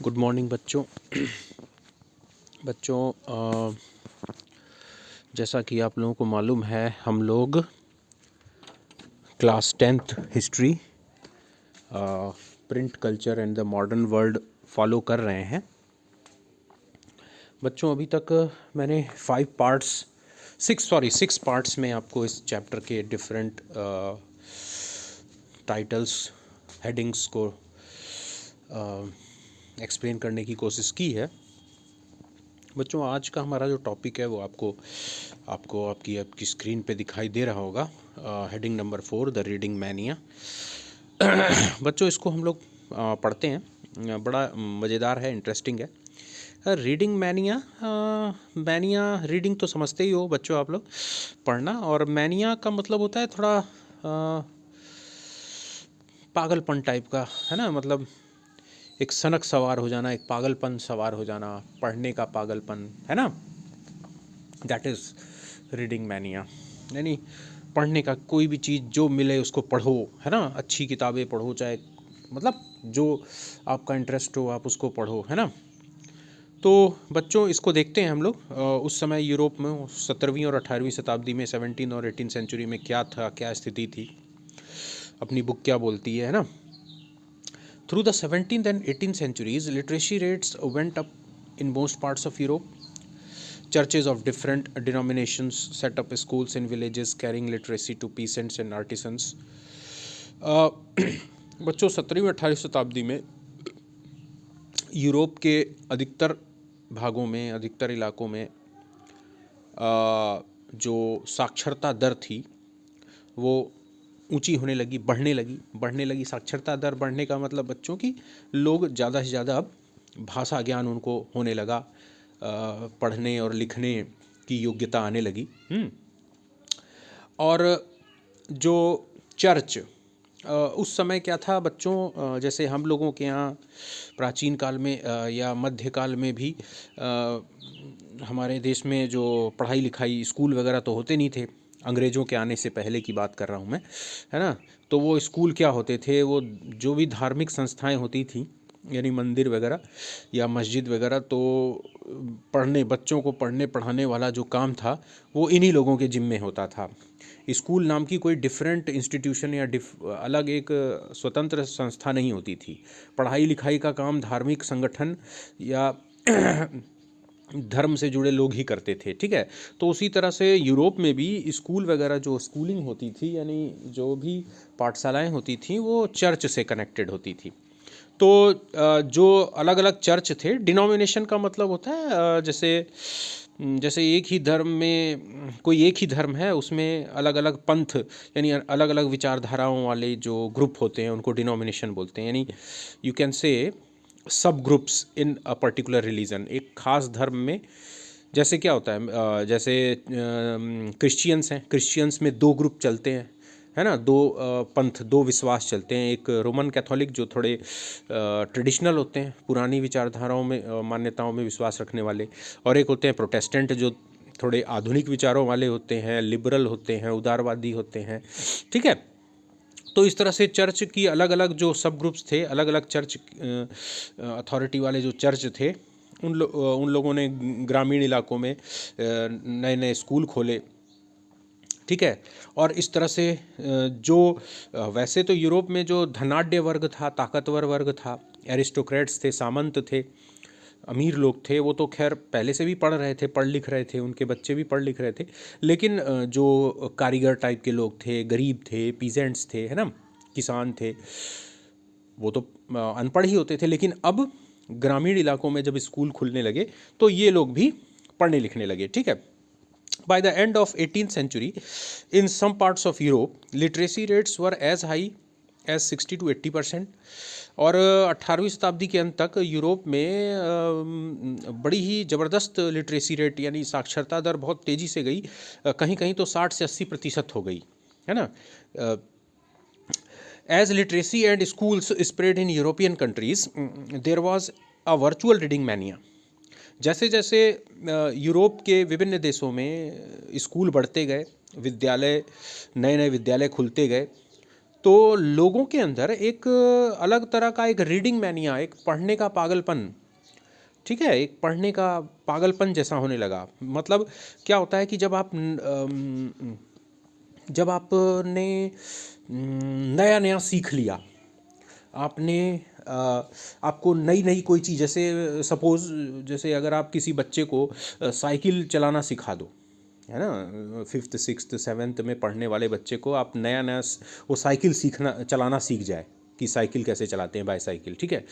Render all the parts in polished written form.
Good morning बच्चों। बच्चों जैसा कि आप लोगों को मालूम है, हम लोग class 10th history print culture and the modern world follow कर रहे हैं। बच्चों अभी तक मैंने 6 पार्ट्स में आपको इस चैप्टर के डिफरेंट टाइटल्स, हेडिंग्स को एक्सप्लेन करने की कोशिश की है। बच्चों आज का हमारा जो टॉपिक है वो आपकी स्क्रीन पे दिखाई दे रहा होगा। Heading number 4, the reading mania. बच्चों इसको हम लोग पढ़ते हैं, बड़ा मज़ेदार है, इंटरेस्टिंग है। रीडिंग मैनिया, मैनिया रीडिंग तो समझते ही हो बच्चों आप लोग, पढ़ना। और मैनिया का मतलब होता है थोड़ा पागलपन टाइप का, है ना। मतलब एक सनक सवार हो जाना, एक पागलपन सवार हो जाना, पढ़ने का पागलपन, है ना। That is reading mania. यानी पढ़ने का, कोई भी चीज़ जो मिले उसको पढ़ो, है ना। अच्छी किताबें पढ़ो, चाहे मतलब जो आपका इंटरेस्ट हो आप उसको पढ़ो, है ना। तो बच्चों इसको देखते हैं हम लोग। उस समय यूरोप में 17वीं और 18वीं शताब्दी में, 17 और 18 सेंचुरी में क्या था, क्या स्थिति थी, अपनी बुक क्या बोलती है ना। Through the 17th and 18th centuries, literacy rates went up in most parts of Europe. Churches of different denominations set up schools in villages carrying literacy to peasants and artisans. बच्चों 17वीं 18वीं शताब्दी में Europe के अधिकतर भागों में, अधिकतर इलाकों में जो साक्षरता दर थी वो ऊंची होने लगी, बढ़ने लगी। साक्षरता दर बढ़ने का मतलब बच्चों की लोग ज़्यादा से ज़्यादा अब भाषा ज्ञान उनको होने लगा, पढ़ने और लिखने की योग्यता आने लगी। और जो चर्च, उस समय क्या था बच्चों, जैसे हम लोगों के यहाँ प्राचीन काल में या मध्यकाल में भी हमारे देश में जो पढ़ाई लिखाई, स्कूल वगैरह तो होते नहीं थे। अंग्रेज़ों के आने से पहले की बात कर रहा हूँ मैं, है ना। तो वो स्कूल क्या होते थे, वो जो भी धार्मिक संस्थाएं होती थी, यानी मंदिर वगैरह या मस्जिद वगैरह, तो बच्चों को पढ़ने पढ़ाने वाला जो काम था वो इन्हीं लोगों के जिम्मे होता था। स्कूल नाम की कोई डिफरेंट इंस्टीट्यूशन या अलग एक स्वतंत्र संस्था नहीं होती थी। पढ़ाई लिखाई का काम धार्मिक संगठन या धर्म से जुड़े लोग ही करते थे, ठीक है। तो उसी तरह से यूरोप में भी स्कूल वगैरह, जो स्कूलिंग होती थी, यानी जो भी पाठशालाएं होती थीं, वो चर्च से कनेक्टेड होती थी। तो जो अलग अलग चर्च थे, डिनोमिनेशन का मतलब होता है जैसे एक ही धर्म में, कोई एक ही धर्म है, उसमें अलग अलग पंथ यानी अलग अलग विचारधाराओं वाले जो ग्रुप होते हैं उनको डिनोमिनेशन बोलते हैं। यानी यू कैन से सब groups in a particular religion. एक खास धर्म में जैसे क्या होता है, जैसे क्रिश्चियंस हैं, क्रिश्चियंस में 2 ग्रुप चलते हैं, है ना। 2 पंथ, 2 विश्वास चलते हैं। एक रोमन कैथोलिक जो थोड़े ट्रेडिशनल होते हैं, पुरानी विचारधाराओं में, मान्यताओं में विश्वास रखने वाले, और एक होते हैं प्रोटेस्टेंट जो थोड़े आधुनिक विचारों वाले होते हैं, लिबरल होते हैं, उदारवादी होते हैं, ठीक है। तो इस तरह से चर्च की अलग अलग जो सब ग्रुप्स थे, अलग अलग चर्च अथॉरिटी वाले जो चर्च थे, उन लोगों ने ग्रामीण इलाकों में नए नए स्कूल खोले, ठीक है। और इस तरह से जो वैसे तो यूरोप में जो धनाढ्य वर्ग था, ताकतवर वर्ग था, एरिस्टोक्रेट्स थे, सामंत थे, अमीर लोग थे, वो तो खैर पहले से भी पढ़ रहे थे, पढ़ लिख रहे थे, उनके बच्चे भी पढ़ लिख रहे थे। लेकिन जो कारीगर टाइप के लोग थे, गरीब थे, पीजेंट्स थे, है ना, किसान थे, वो तो अनपढ़ ही होते थे। लेकिन अब ग्रामीण इलाकों में जब स्कूल खुलने लगे तो ये लोग भी पढ़ने लिखने लगे, ठीक है। By the end of 18th century, in some parts of Europe, literacy rates were as high as 60 to 80%। और 18वीं शताब्दी के अंत तक यूरोप में बड़ी ही ज़बरदस्त लिटरेसी रेट यानी साक्षरता दर बहुत तेज़ी से गई, कहीं कहीं तो 60 से 80% हो गई, है ना। As literacy and schools spread in European countries, there was a virtual reading mania। जैसे जैसे यूरोप के विभिन्न देशों में स्कूल बढ़ते गए, विद्यालय, नए नए विद्यालय खुलते गए, तो लोगों के अंदर एक अलग तरह का एक रीडिंग मैनिया, एक पढ़ने का पागलपन, ठीक है, एक पढ़ने का पागलपन जैसा होने लगा। मतलब क्या होता है कि जब आपने नया नया सीख लिया, आपने आपको नई नई कोई चीज़, जैसे सपोज़, जैसे अगर आप किसी बच्चे को साइकिल चलाना सिखा दो, है ना, फिफ्थ सिक्स्थ सेवन्थ में पढ़ने वाले बच्चे को आप नया नया वो साइकिल सीखना चलाना सीख जाए कि साइकिल कैसे चलाते हैं, बाईसाइकिल, ठीक है,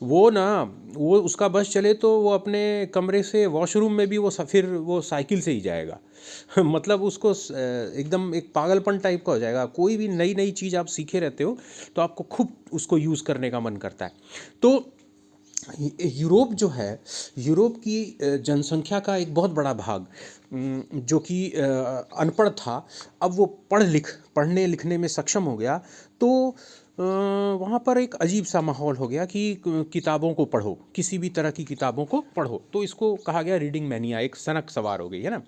वो ना, वो उसका बस चले तो वो अपने कमरे से वॉशरूम में भी फिर वो साइकिल से ही जाएगा। मतलब उसको एकदम एक पागलपन टाइप का हो जाएगा। कोई भी नई नई चीज़ आप सीखे रहते हो तो आपको खूब उसको यूज़ करने का मन करता है। तो यूरोप जो है, यूरोप की जनसंख्या का एक बहुत बड़ा भाग जो कि अनपढ़ था, अब वो पढ़ने लिखने में सक्षम हो गया। तो वहाँ पर एक अजीब सा माहौल हो गया कि किताबों को पढ़ो, किसी भी तरह की किताबों को पढ़ो। तो इसको कहा गया रीडिंग मैनिया, एक सनक सवार हो गई, है ना।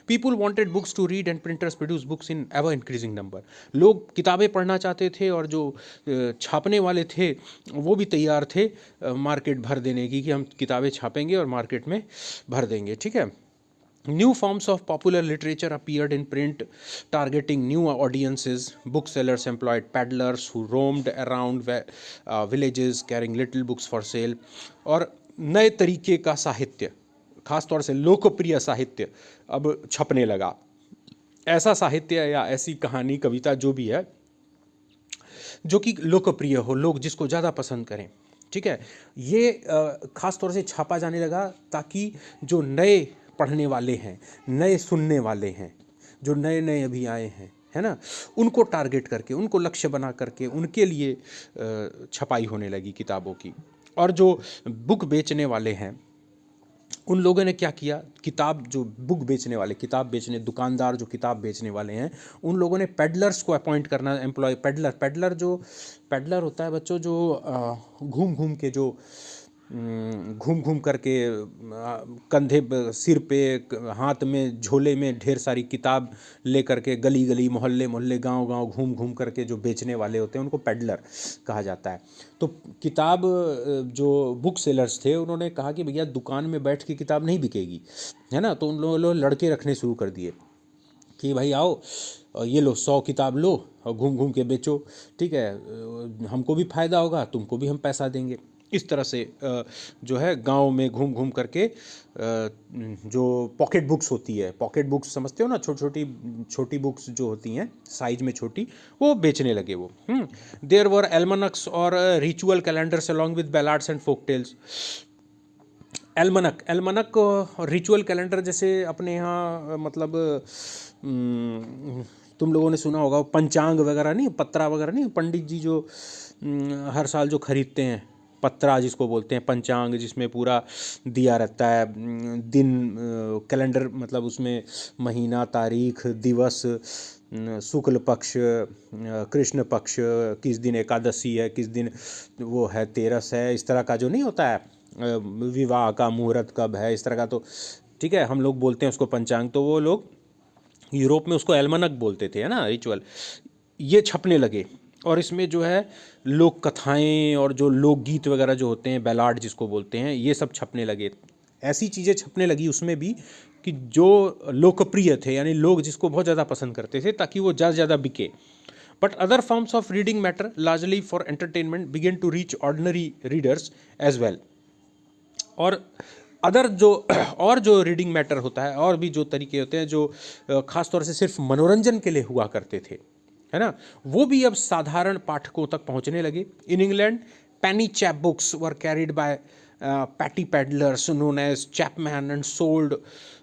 People wanted books to read and printers produce books in ever increasing number. लोग किताबें पढ़ना चाहते थे और जो छापने वाले थे वो भी तैयार थे मार्केट भर देने की, कि हम किताबें छापेंगे और मार्केट में भर देंगे, ठीक है। New forms of popular literature appeared in print, targeting new audiences. Booksellers employed peddlers who roamed around villages carrying little books for sale. और नए तरीके का साहित्य, खासतौर से लोकप्रिय साहित्य अब छपने लगा। ऐसा साहित्य या ऐसी कहानी, कविता जो भी है, जो कि लोकप्रिय हो, लोग जिसको ज़्यादा पसंद करें, ठीक है, ये खास तौर से छापा जाने लगा ताकि जो नए पढ़ने वाले हैं, नए सुनने वाले हैं, जो नए नए अभी आए हैं, है ना, उनको टारगेट करके, उनको लक्ष्य बना करके उनके लिए छपाई होने लगी किताबों की। और जो बुक बेचने वाले हैं, उन लोगों ने क्या किया, किताब जो बुक बेचने वाले, किताब बेचने दुकानदार जो किताब बेचने वाले हैं, उन लोगों ने पेडलर्स को अपॉइंट करना, एम्प्लॉय, पेडलर होता है बच्चों, जो घूम घूम करके कंधे सिर पे, हाथ में, झोले में ढेर सारी किताब ले करके गली गली, मोहल्ले मोहल्ले, गांव गांव घूम घूम करके जो बेचने वाले होते हैं उनको पेडलर कहा जाता है। तो किताब जो बुक सेलर्स थे उन्होंने कहा कि भैया दुकान में बैठ के किताब नहीं बिकेगी, है ना। तो उन लोगों ने लड़के रखने शुरू कर दिए कि भाई आओ, ये लो 100 किताब लो और घूम घूम के बेचो, ठीक है, हमको भी फ़ायदा होगा, तुमको भी हम पैसा देंगे। इस तरह से जो है गांव में घूम घूम करके जो पॉकेट बुक्स होती है, पॉकेट बुक्स समझते हो ना, छोटी बुक्स जो होती हैं साइज में छोटी, वो बेचने लगे वो। देयर वर एल्मनक्स और ritual calendars along with ballads and folk tales. Almanac और रिचुअल कैलेंडर, जैसे अपने यहाँ मतलब तुम लोगों ने सुना होगा पंचांग वगैरह नहीं, पत्रा वगैरह नहीं, पंडित जी जो हर साल जो खरीदते हैं, पत्रा जिसको बोलते हैं, पंचांग जिसमें पूरा दिया रहता है, दिन, कैलेंडर, मतलब उसमें महीना, तारीख, दिवस, शुक्ल पक्ष, कृष्ण पक्ष, किस दिन एकादशी है, किस दिन वो है, तेरस है, इस तरह का जो नहीं होता है, विवाह का मुहूर्त कब है, इस तरह का। तो ठीक है, हम लोग बोलते हैं उसको पंचांग, तो वो लोग यूरोप में उसको एल्मनक बोलते थे, है ना, रिचुअल। ये छपने लगे और इसमें जो है लोक कथाएं और जो लोकगीत वगैरह जो होते हैं, बैलाड जिसको बोलते हैं, ये सब छपने लगे। ऐसी चीज़ें छपने लगी उसमें भी कि जो लोकप्रिय थे, यानी लोग जिसको बहुत ज़्यादा पसंद करते थे, ताकि वो ज़्यादा ज़्यादा बिके। But other forms of reading matter largely for entertainment begin to reach ordinary readers as well. और जो रीडिंग मैटर होता है, और भी जो तरीके होते हैं जो ख़ास तौर से सिर्फ मनोरंजन के लिए हुआ करते थे, है ना, वो भी अब साधारण पाठकों तक पहुंचने लगे। In England penny chap books were carried by petty peddlers known as chapman and sold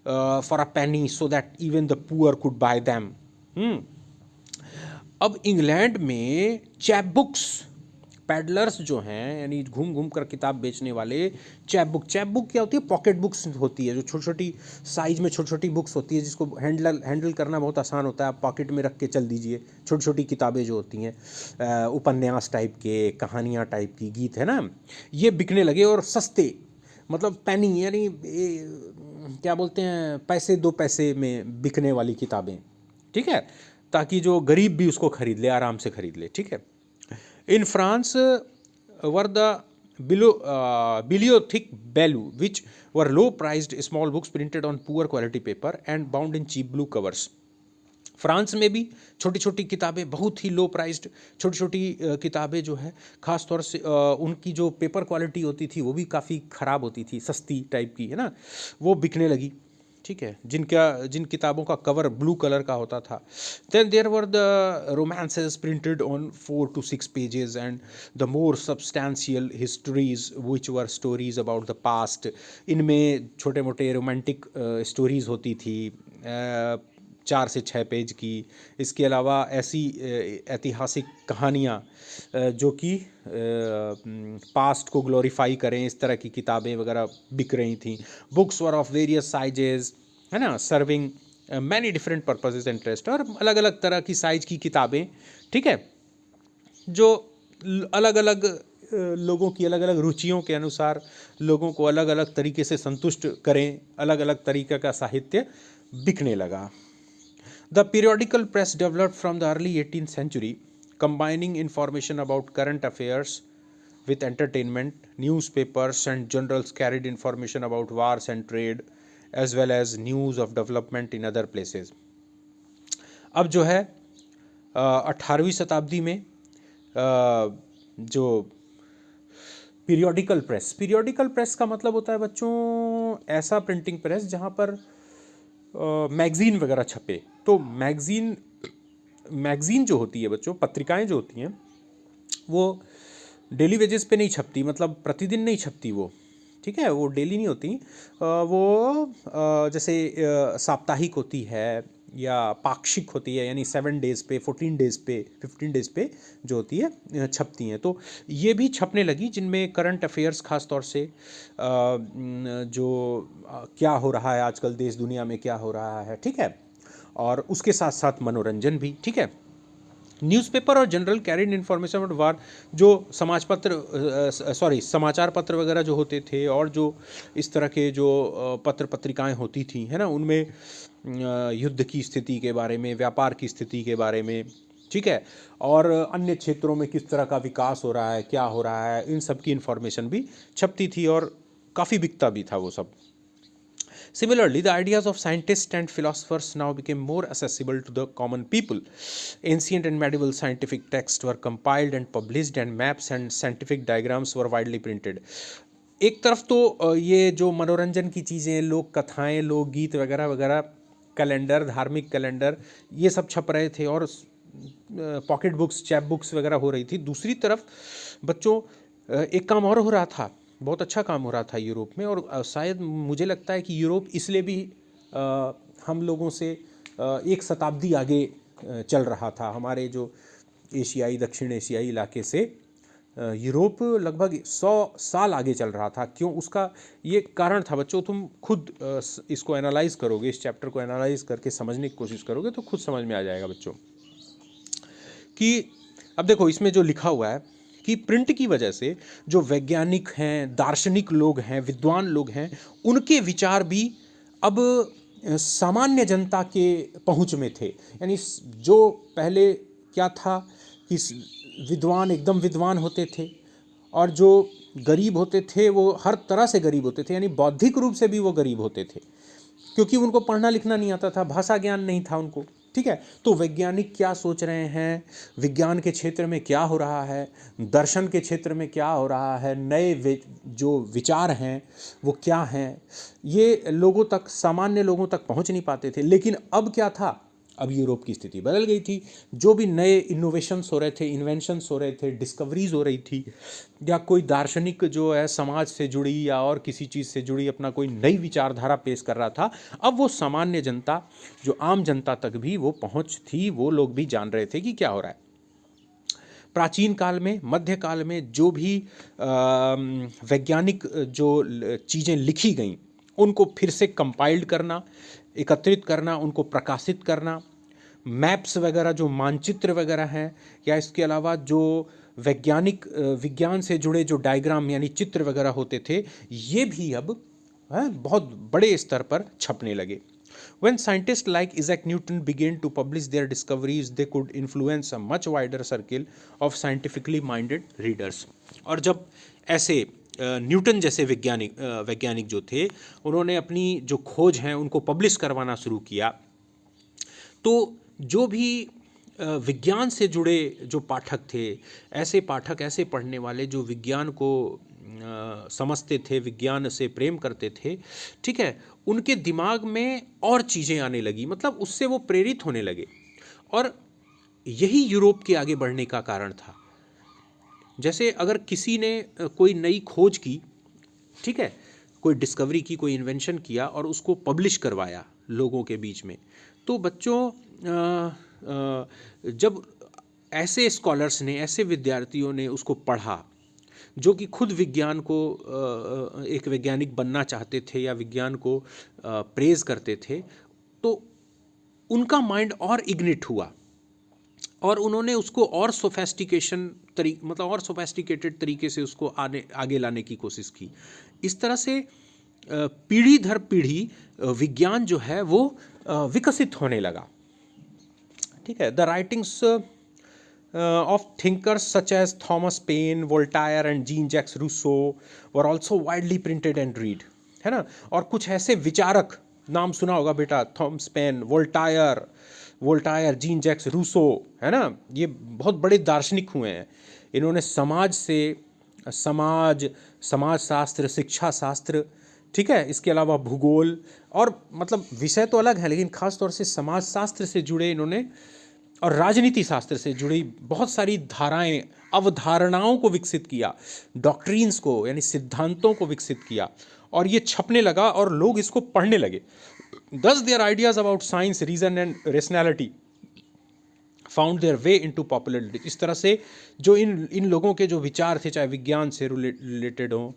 for a penny so that even the poor could buy them. अब इंग्लैंड में चैप बुक्स, पैडलर्स जो हैं, यानी घूम घूम कर किताब बेचने वाले, चैप बुक क्या होती है, पॉकेट बुक्स होती है, जो छोटी छोटी साइज में छोटी छोटी बुक्स होती है, जिसको हैंडल करना बहुत आसान होता है, आप पॉकेट में रख के चल दीजिए। छोटी छोटी किताबें जो होती हैं, उपन्यास टाइप के, कहानियाँ टाइप की, गीत, है ना, ये बिकने लगे और सस्ते, मतलब पेनी, यानी क्या बोलते हैं, पैसे 2 पैसे में बिकने वाली किताबें, ठीक है, ताकि जो गरीब भी उसको खरीद ले, आराम से खरीद ले, ठीक है। In France were the bibliotheque bellu, which were low priced small books printed on poor quality paper and bound in cheap blue covers. France में भी छोटी छोटी किताबें, बहुत ही लो प्राइस्ड छोटी छोटी किताबें जो है, ख़ास तौर से उनकी जो पेपर क्वालिटी होती थी वो भी काफ़ी ख़राब होती थी, सस्ती टाइप की, है ना, वो बिकने लगी, ठीक है, जिन किताबों का कवर ब्लू कलर का होता था। Then there were the romances printed on 4 to 6 pages and the more substantial histories which were stories about the past. इनमें छोटे मोटे रोमांटिक स्टोरीज होती थी, 4 से 6 पेज की। इसके अलावा ऐसी ऐतिहासिक कहानियाँ जो कि पास्ट को ग्लोरीफाई करें, इस तरह की किताबें वगैरह बिक रही थी। Books were of various sizes, है ना, serving many different purposes interest, और अलग अलग तरह की साइज की किताबें, ठीक है, जो अलग अलग लोगों की अलग अलग रुचियों के अनुसार लोगों को अलग अलग तरीके से संतुष्ट करें, अलग अलग तरीके का साहित्य बिकने लगा। The periodical press developed from the early 18th century, combining information about current affairs with entertainment. Newspapers and journals carried information about wars and trade, as well as news of development in other places. अब जो है 18वीं शताब्दी में जो periodical press का मतलब होता है बच्चों ऐसा प्रिंटिंग प्रेस जहाँ पर मैगज़ीन वगैरह छपे। तो मैगज़ीन जो होती है बच्चों, पत्रिकाएं जो होती हैं, वो डेली वेजेस पे नहीं छपती, मतलब प्रतिदिन नहीं छपती वो, ठीक है, वो डेली नहीं होती, वो जैसे साप्ताहिक होती है या पाक्षिक होती है, यानी 7 डेज़ पे, 14 डेज़ पे, 15 डेज़ पे जो होती है छपती हैं। तो ये भी छपने लगी, जिनमें करंट अफेयर्स ख़ास तौर से जो क्या हो रहा है आजकल देश दुनिया में, क्या हो रहा है, ठीक है, और उसके साथ साथ मनोरंजन भी, ठीक है। न्यूज़पेपर और जनरल कैरिड इन्फॉर्मेशन अबाउट वार, जो समाचार पत्र वगैरह जो होते थे, और जो इस तरह के जो पत्र पत्रिकाएं होती थी, है ना, उनमें युद्ध की स्थिति के बारे में, व्यापार की स्थिति के बारे में, ठीक है, और अन्य क्षेत्रों में किस तरह का विकास हो रहा है, क्या हो रहा है, इन सब की इन्फॉर्मेशन भी छपती थी और काफ़ी बिकता भी था वो सब। Similarly, the ideas of scientists and philosophers now became more accessible to the common people. Ancient and medieval scientific texts were compiled and published, and maps and scientific diagrams were widely printed. एक तरफ तो ये जो मनोरंजन की चीज़ें, लोक कथाएँ, लोकगीत वगैरह वगैरह, कैलेंडर, धार्मिक कैलेंडर, ये सब छप रहे थे और पॉकेट बुक्स, चैप बुक्स वगैरह हो रही थी। दूसरी तरफ बच्चों एक काम और हो रहा था, बहुत अच्छा काम हो रहा था यूरोप में, और शायद मुझे लगता है कि यूरोप इसलिए भी हम लोगों से 1 शताब्दी आगे चल रहा था। हमारे जो एशियाई, दक्षिण एशियाई इलाके से यूरोप लगभग 100 साल आगे चल रहा था। क्यों? उसका ये कारण था बच्चों, तुम खुद इसको एनालाइज करोगे, इस चैप्टर को एनालाइज करके समझने की कोशिश करोगे तो खुद समझ में आ जाएगा बच्चों कि अब देखो इसमें जो लिखा हुआ है कि प्रिंट की वजह से जो वैज्ञानिक हैं, दार्शनिक लोग हैं, विद्वान लोग हैं, उनके विचार भी अब सामान्य जनता के पहुंच में थे। यानी जो पहले क्या था कि विद्वान एकदम विद्वान होते थे, और जो गरीब होते थे वो हर तरह से गरीब होते थे, यानी बौद्धिक रूप से भी वो गरीब होते थे, क्योंकि उनको पढ़ना लिखना नहीं आता था, भाषा ज्ञान नहीं था उनको, ठीक है। तो वैज्ञानिक क्या सोच रहे हैं, विज्ञान के क्षेत्र में क्या हो रहा है, दर्शन के क्षेत्र में क्या हो रहा है, नए जो विचार हैं वो क्या हैं, ये लोगों तक, सामान्य लोगों तक पहुंच नहीं पाते थे। लेकिन अब क्या था, अब यूरोप की स्थिति बदल गई थी। जो भी नए इनोवेशंस हो रहे थे, इन्वेंशंस हो रहे थे, डिस्कवरीज हो रही थी, या कोई दार्शनिक जो है समाज से जुड़ी या और किसी चीज़ से जुड़ी अपना कोई नई विचारधारा पेश कर रहा था, अब वो सामान्य जनता, जो आम जनता तक भी वो पहुंच थी, वो लोग भी जान रहे थे कि क्या हो रहा है। प्राचीन काल में, मध्यकाल में जो भी वैज्ञानिक जो चीज़ें लिखी गईं, उनको फिर से कंपाइल्ड करना, एकत्रित करना, उनको प्रकाशित करना, मैप्स वगैरह, जो मानचित्र वगैरह हैं, या इसके अलावा जो वैज्ञानिक विज्ञान से जुड़े जो डायग्राम यानी चित्र वगैरह होते थे, ये भी अब बहुत बड़े स्तर पर छपने लगे। When scientists like Isaac Newton began to publish their discoveries, they could influence a much wider circle of scientifically minded readers. और जब ऐसे न्यूटन जैसे वैज्ञानिक जो थे, उन्होंने अपनी जो खोज हैं उनको पब्लिश करवाना शुरू किया, तो जो भी विज्ञान से जुड़े जो पाठक थे, ऐसे पाठक, ऐसे पढ़ने वाले जो विज्ञान को समझते थे, विज्ञान से प्रेम करते थे, ठीक है, उनके दिमाग में और चीज़ें आने लगी, मतलब उससे वो प्रेरित होने लगे। और यही यूरोप के आगे बढ़ने का कारण था। जैसे अगर किसी ने कोई नई खोज की, ठीक है, कोई डिस्कवरी की, कोई इन्वेंशन किया और उसको पब्लिश करवाया लोगों के बीच में, तो बच्चों जब ऐसे स्कॉलर्स ने, ऐसे विद्यार्थियों ने उसको पढ़ा जो कि खुद विज्ञान को एक वैज्ञानिक बनना चाहते थे या विज्ञान को प्रेज करते थे, तो उनका माइंड और इग्निट हुआ और उन्होंने उसको और मतलब और सोफेस्टिकेटेड तरीके से उसको आगे लाने की कोशिश की। इस तरह से पीढ़ी दर पीढ़ी विज्ञान जो है वो विकसित होने लगा। ठीक है, the writings of thinkers such as Thomas Paine, Voltaire and Jean-Jacques Rousseau were also widely printed and read, है ना। और कुछ ऐसे विचारक, नाम सुना होगा बेटा, Thomas Paine, Voltaire, Jean Jacques Rousseau, है ना, ये बहुत बड़े दार्शनिक हुए हैं। इन्होंने समाज शास्त्र, शिक्षा शास्त्र, ठीक है, इसके अलावा भूगोल, और मतलब विषय तो अलग है लेकिन खास तौर से समाज शास्त्र से जुड़े इन्होंने और राजनीति शास्त्र से जुड़ी बहुत सारी धाराएं, अवधारणाओं को विकसित किया, डॉक्ट्रिन्स को यानी सिद्धांतों को विकसित किया, और ये छपने लगा और लोग इसको पढ़ने लगे। Thus their ideas about science, reason and rationality found their way into popularity। इस तरह से जो इन लोगों के जो विचार थे, चाहे विज्ञान से रिलेटेड हो,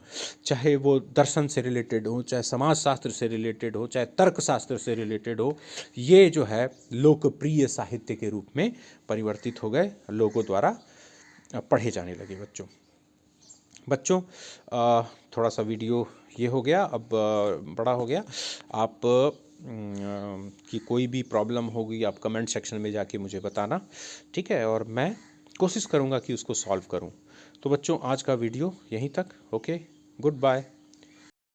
चाहे वो दर्शन से रिलेटेड हो, चाहे समाज शास्त्र से रिलेटेड हो, चाहे तर्क शास्त्र से रिलेटेड हो, ये जो है लोकप्रिय साहित्य के रूप में परिवर्तित हो गए, लोगों द्वारा पढ़े जाने लगे। बच्चों थोड़ा सा वीडियो ये हो गया, अब बड़ा हो गया। आप कि कोई भी प्रॉब्लम होगी आप कमेंट सेक्शन में जाके मुझे बताना, ठीक है, और मैं कोशिश करूँगा कि उसको सॉल्व करूँ। तो बच्चों आज का वीडियो यहीं तक। Okay, good bye.